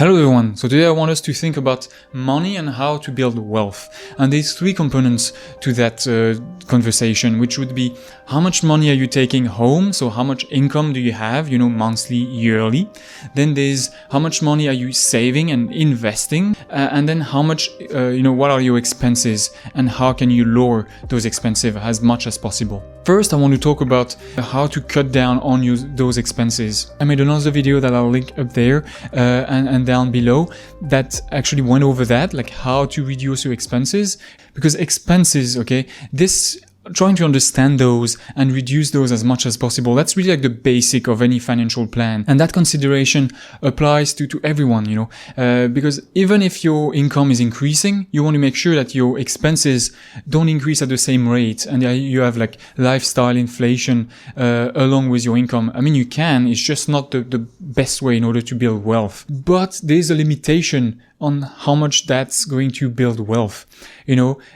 Hello everyone, so today I want us to think about money and how to build wealth. And there's three components to that conversation, which would be how much money are you taking home, so how much income do you have, monthly, yearly. Then there's how much money are you saving and investing, and then how much, what are your expenses and how can you lower those expenses as much as possible. First, I want to talk about how to cut down on those expenses. I made another video that I'll link up there and down below that actually went over that, like how to reduce your expenses. Because expenses, trying to understand those and reduce those as much as possible, that's really like the basic of any financial plan. And that consideration applies to everyone, because even if your income is increasing, you want to make sure that your expenses don't increase at the same rate and you have like lifestyle inflation along with your income. I mean, you can, it's just not the best way in order to build wealth. But there's a limitation on how much that's going to build wealth.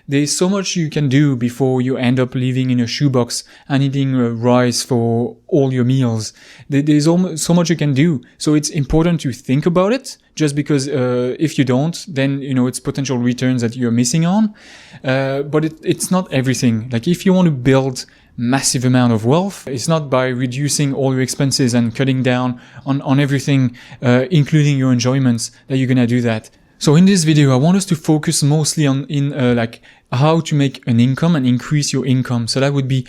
There's so much you can do before you end up living in a shoebox and eating rice for all your meals. There's so much you can do. So it's important to think about it, just because if you don't, then, it's potential returns that you're missing on. But it's not everything. Like if you want to build massive amount of wealth, it's not by reducing all your expenses and cutting down on everything, including your enjoyments, that you're gonna do that. So in this video, I want us to focus mostly on how to make an income and increase your income. So that would be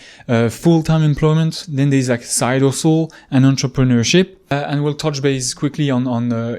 full-time employment. Then there's like side hustle and entrepreneurship, and we'll touch base quickly on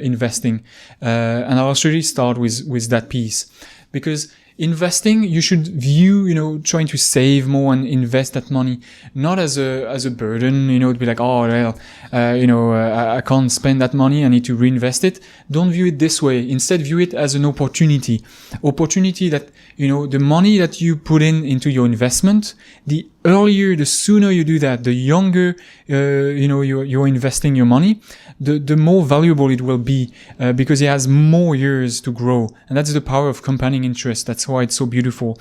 investing. And I'll actually start with that piece, because investing, you should view, trying to save more and invest that money, not as a burden, to be like, I can't spend that money, I need to reinvest it. Don't view it this way. Instead, view it as an opportunity that, the money that you put into your investment, the earlier, the sooner you do that, the younger, you're investing your money, the more valuable it will be, because it has more years to grow. And that's the power of compounding interest. That's why it's so beautiful.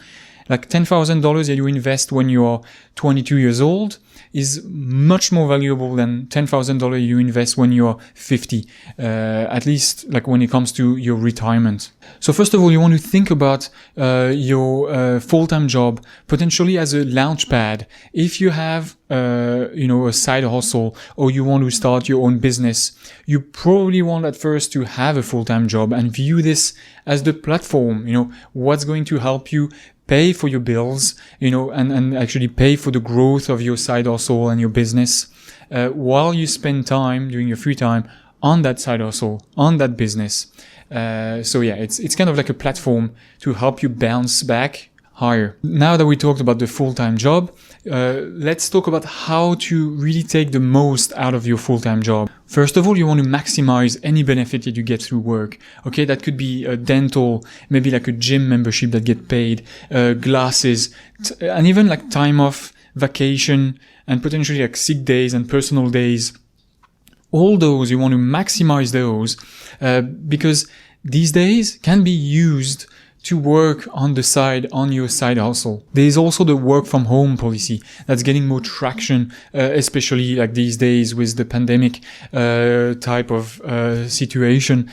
Like $10,000 that you invest when you are 22 years old is much more valuable than $10,000 you invest when you're 50, at least like when it comes to your retirement. So first of all, you want to think about your full-time job potentially as a launch pad. If you have a side hustle, or you want to start your own business, you probably want at first to have a full-time job and view this as the platform, what's going to help you pay for your bills, and actually pay for the growth of your side hustle and your business, while you spend time during your free time on that side hustle, on that business. It's kind of like a platform to help you bounce back higher. Now that we talked about the full-time job, let's talk about how to really take the most out of your full-time job. First of all, you want to maximize any benefit that you get through work. Okay, that could be dental, maybe like a gym membership that get paid, glasses, and even like time off, vacation, and potentially like sick days and personal days. All those, you want to maximize those, because these days can be used to work on the side, on your side hustle. There's also the work from home policy that's getting more traction, especially like these days with the pandemic type of situation.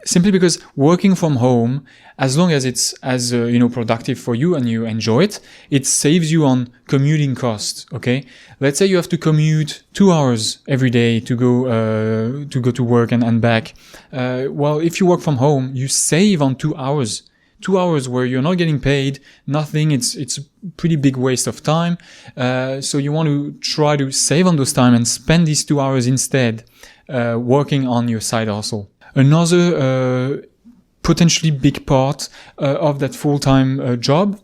Simply because working from home, as long as it's as productive for you and you enjoy it, it saves you on commuting costs. Okay, let's say you have to commute 2 hours every day to go to work and back. Well, if you work from home, you save on 2 hours. 2 hours where you're not getting paid, nothing. It's a pretty big waste of time. So you want to try to save on those time and spend these 2 hours instead working on your side hustle. Another potentially big part of that full-time job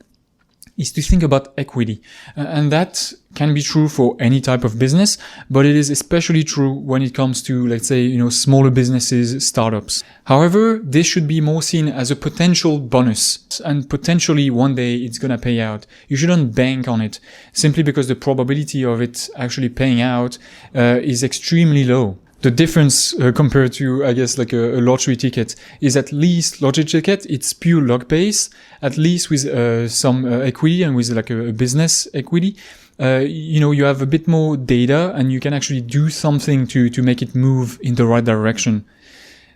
is to think about equity. And that can be true for any type of business, but it is especially true when it comes to, let's say, smaller businesses, startups. However, this should be more seen as a potential bonus, and potentially one day it's gonna pay out. You shouldn't bank on it, simply because the probability of it actually paying out is extremely low. The difference compared to, I guess, like a lottery ticket is at least lottery ticket, it's pure luck base, at least with some equity and with like a business equity. You have a bit more data and you can actually do something to make it move in the right direction.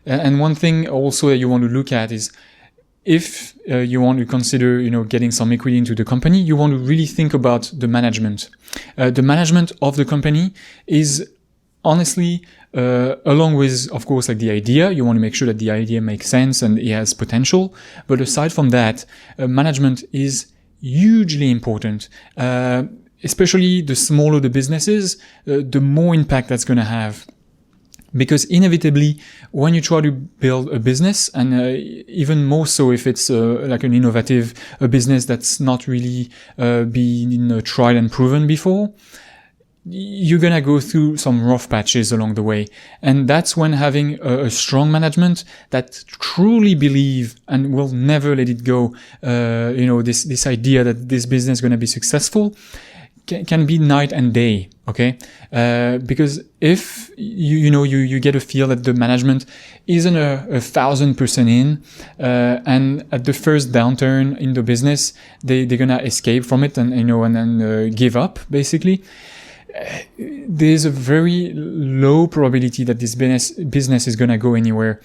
And one thing also that you want to look at is, if you want to consider, getting some equity into the company, you want to really think about the management. The management of the company is honestly, along with, of course, like the idea, you want to make sure that the idea makes sense and it has potential. But aside from that, management is hugely important. Especially the smaller the businesses, the more impact that's going to have. Because inevitably, when you try to build a business, and even more so if it's like an innovative business that's not really been tried and proven before, you're gonna go through some rough patches along the way. And that's when having a strong management that truly believe and will never let it go, this idea that this business is gonna be successful, can be night and day, okay? Because if you get a feel that the management isn't 1,000% in, and at the first downturn in the business, they're gonna escape from it and then give up, basically. There's a very low probability that this business is gonna go anywhere,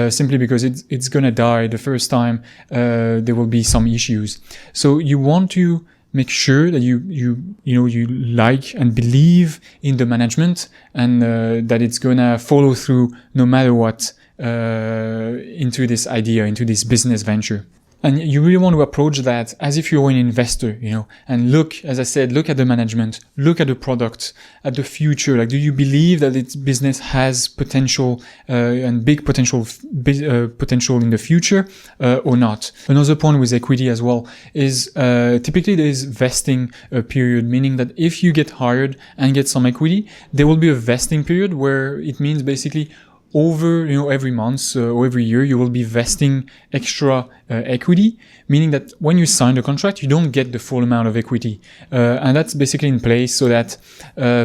simply because it's gonna die the first time. There will be some issues. So you want to make sure that you like and believe in the management, and that it's gonna follow through no matter what into this idea, into this business venture. And you really want to approach that as if you're an investor, and look, as I said, look at the management, look at the product, at the future. Like, do you believe that its business has potential, and big potential in the future, or not? Another point with equity as well is, typically there is vesting period, meaning that if you get hired and get some equity, there will be a vesting period where it means basically over, every month or every year, you will be vesting extra equity, meaning that when you sign the contract, you don't get the full amount of equity. And that's basically in place so that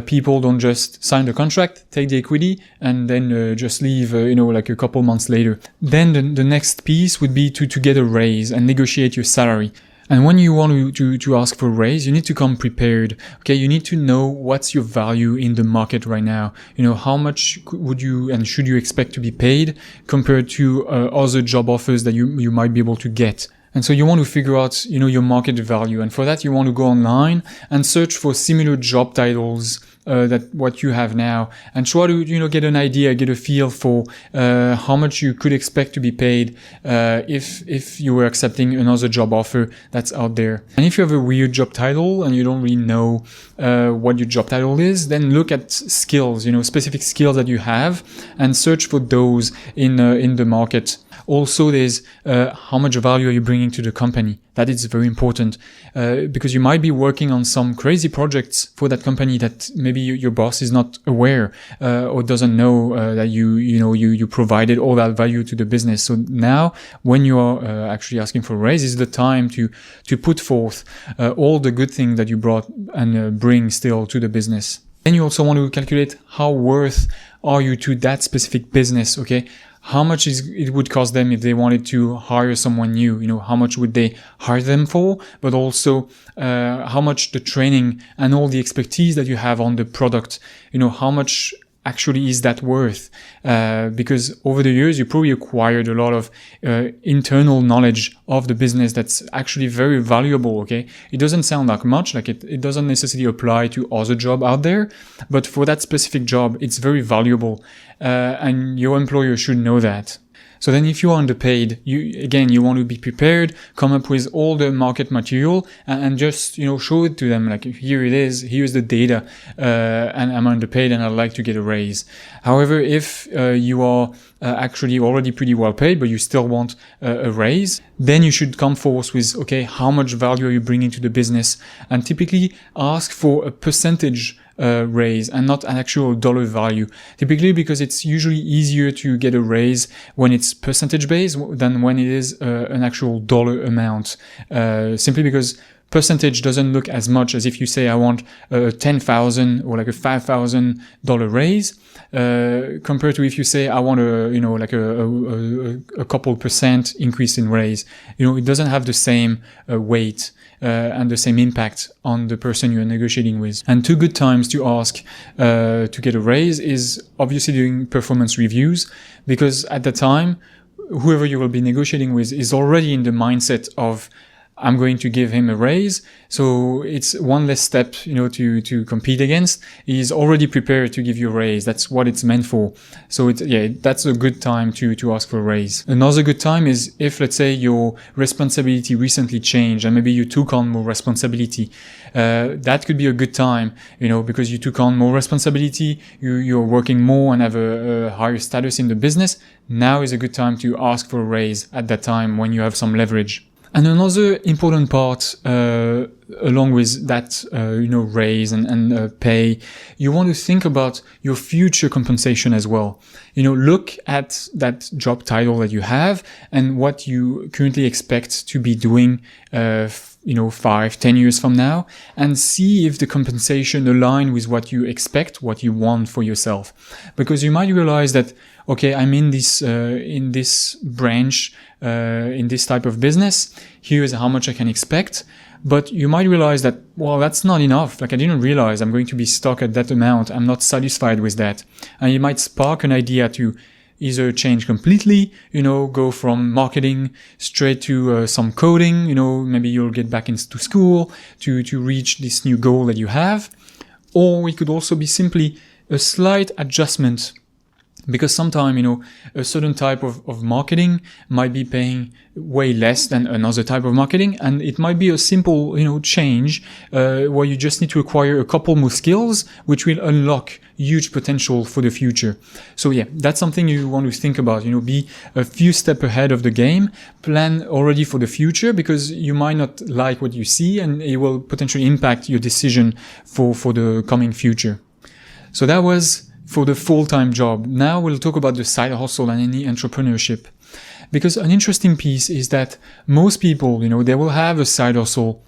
people don't just sign the contract, take the equity, and then just leave, like a couple months later. Then the next piece would be to get a raise and negotiate your salary. And when you want to ask for a raise, you need to come prepared. Okay, you need to know what's your value in the market right now. How much would you and should you expect to be paid compared to other job offers that you might be able to get. And so you want to figure out, your market value. And for that, you want to go online and search for similar job titles that what you have now, and try to, get an idea, get a feel for how much you could expect to be paid if you were accepting another job offer that's out there. And if you have a weird job title and you don't really know what your job title is, then look at skills, specific skills that you have, and search for those in the market. Also, there's how much value are you bringing to the company. That is very important, because you might be working on some crazy projects for that company that maybe your boss is not aware or doesn't know that you provided all that value to the business. So now, when you are actually asking for a raise, is the time to put forth all the good things that you brought and bring still to the business. Then you also want to calculate how worth are you to that specific business. Okay. How much it would cost them if they wanted to hire someone new? How much would they hire them for? But also, how much the training and all the expertise that you have on the product, how much actually is that worth? Because over the years, you probably acquired a lot of internal knowledge of the business that's actually very valuable, okay? It doesn't sound like much, like it doesn't necessarily apply to other jobs out there, but for that specific job, it's very valuable, and your employer should know that. So then if you are underpaid, you want to be prepared, come up with all the market material and just, show it to them. Like, here it is, here's the data, and I'm underpaid and I'd like to get a raise. However, if you are actually already pretty well paid, but you still want a raise, then you should come forth with, okay, how much value are you bringing to the business? And typically ask for a percentage raise and not an actual dollar value. Typically, because it's usually easier to get a raise when it's percentage based than when it is an actual dollar amount. Simply because percentage doesn't look as much as if you say I want a $10,000 or like a $5,000 raise, compared to if you say I want a couple percent increase in raise. It doesn't have the same weight and the same impact on the person you're negotiating with. And two good times to ask to get a raise is obviously doing performance reviews, because at the time, whoever you will be negotiating with is already in the mindset of, I'm going to give him a raise. So it's one less step, to compete against. He's already prepared to give you a raise. That's what it's meant for. So that's a good time to ask for a raise. Another good time is if, let's say, your responsibility recently changed and maybe you took on more responsibility. That could be a good time, because you took on more responsibility, you're working more and have a higher status in the business. Now is a good time to ask for a raise at that time when you have some leverage. And another important part, along with that, raise and pay, you want to think about your future compensation as well. Look at that job title that you have and what you currently expect to be doing, 5-10 years from now, and see if the compensation align with what you expect, what you want for yourself. Because you might realize that, okay, I'm in this branch, in this type of business. Here's how much I can expect. But you might realize that, well, that's not enough. Like, I didn't realize I'm going to be stuck at that amount. I'm not satisfied with that. And it might spark an idea to either change completely, go from marketing straight to some coding, maybe you'll get back into school to reach this new goal that you have. Or it could also be simply a slight adjustment, because sometimes, a certain type of marketing might be paying way less than another type of marketing. And it might be a simple, change, where you just need to acquire a couple more skills, which will unlock huge potential for the future. So that's something you want to think about, be a few steps ahead of the game, plan already for the future, because you might not like what you see and it will potentially impact your decision for the coming future. So that was for the full-time job. Now we'll talk about the side hustle and any entrepreneurship. Because an interesting piece is that most people, they will have a side hustle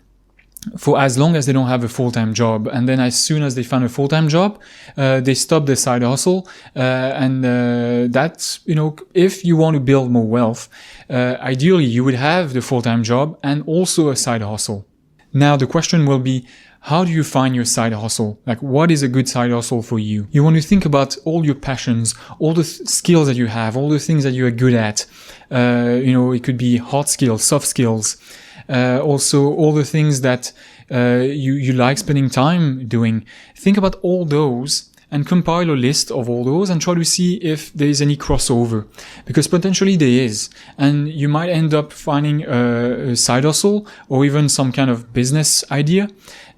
for as long as they don't have a full-time job. And then as soon as they find a full-time job, they stop the side hustle. That's, if you want to build more wealth, ideally you would have the full-time job and also a side hustle. Now the question will be, how do you find your side hustle? Like, what is a good side hustle for you? You want to think about all your passions, all the skills that you have, all the things that you are good at. It could be hard skills, soft skills. Also all the things that you like spending time doing. Think about all those and compile a list of all those and try to see if there is any crossover, because potentially there is, and you might end up finding a side hustle or even some kind of business idea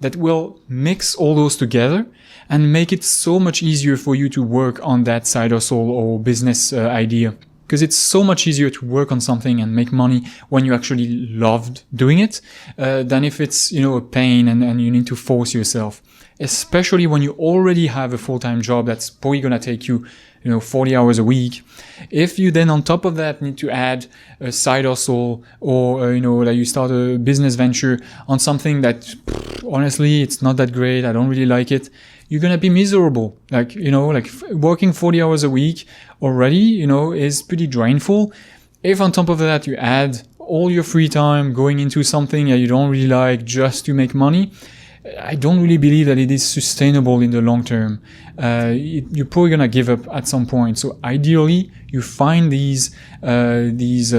that will mix all those together and make it so much easier for you to work on that side hustle or business idea. Because it's so much easier to work on something and make money when you actually loved doing it, than if it's, a pain and you need to force yourself. Especially when you already have a full-time job that's probably going to take you, 40 hours a week. If you then on top of that need to add a side hustle or, like you start a business venture on something that, honestly, it's not that great. I don't really like it. You're going to be miserable. Like working 40 hours a week already, is pretty drainful. If on top of that you add all your free time going into something that you don't really like just to make money, I don't really believe that it is sustainable in the long term. You're probably gonna give up at some point. So ideally, you find these ideas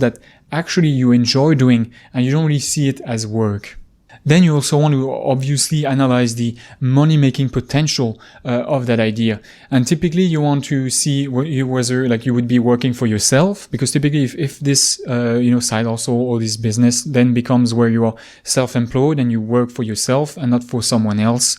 that actually you enjoy doing and you don't really see it as work. Then you also want to obviously analyze the money-making potential of that idea. And typically you want to see whether you would be working for yourself, because typically if this side hustle or this business then becomes where you are self-employed and you work for yourself and not for someone else,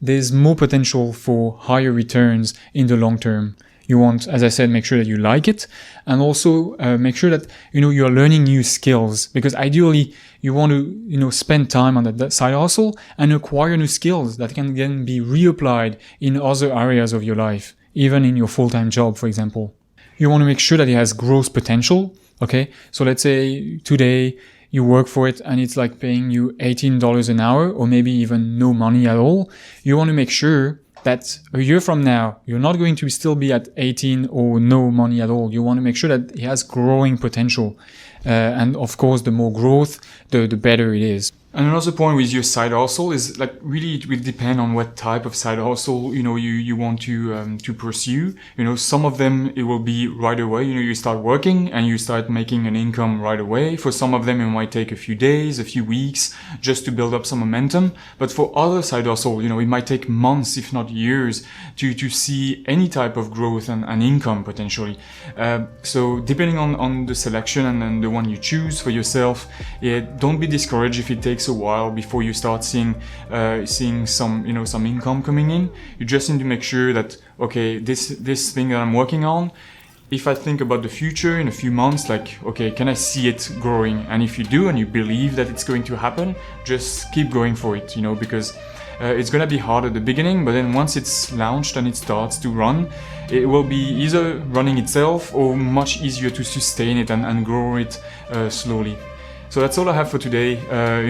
there's more potential for higher returns in the long term. You want, as I said, make sure that you like it, and also make sure that you are learning new skills, because ideally you want to spend time on that side hustle and acquire new skills that can then be reapplied in other areas of your life, even in your full-time job, for example. You want to make sure that it has growth potential. Okay, so let's say today you work for it and it's like paying you $18 an hour or maybe even no money at all, you want to make sure that a year from now, you're not going to still be at 18 or no money at all. You want to make sure that it has growing potential. And of course, the more growth, the better it is. And another point with your side hustle is like really it will depend on what type of side hustle you want to pursue. Some of them it will be right away. You start working and you start making an income right away. For some of them it might take a few days, a few weeks just to build up some momentum. But for other side hustle, it might take months, if not years, to see any type of growth and income potentially. So depending on the selection and then the one you choose for yourself, don't be discouraged if it takes a while before you start seeing some income coming in. You just need to make sure that, okay, this thing that I'm working on, if I think about the future in a few months, like, okay, can I see it growing? And if you do and you believe that it's going to happen, just keep going for it, because it's gonna be hard at the beginning, but then once it's launched and it starts to run, it will be either running itself or much easier to sustain it and grow it slowly. So that's all I have for today,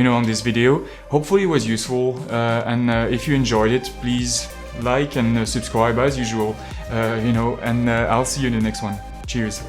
on this video. Hopefully it was useful, and if you enjoyed it, please like and subscribe as usual, and I'll see you in the next one. Cheers.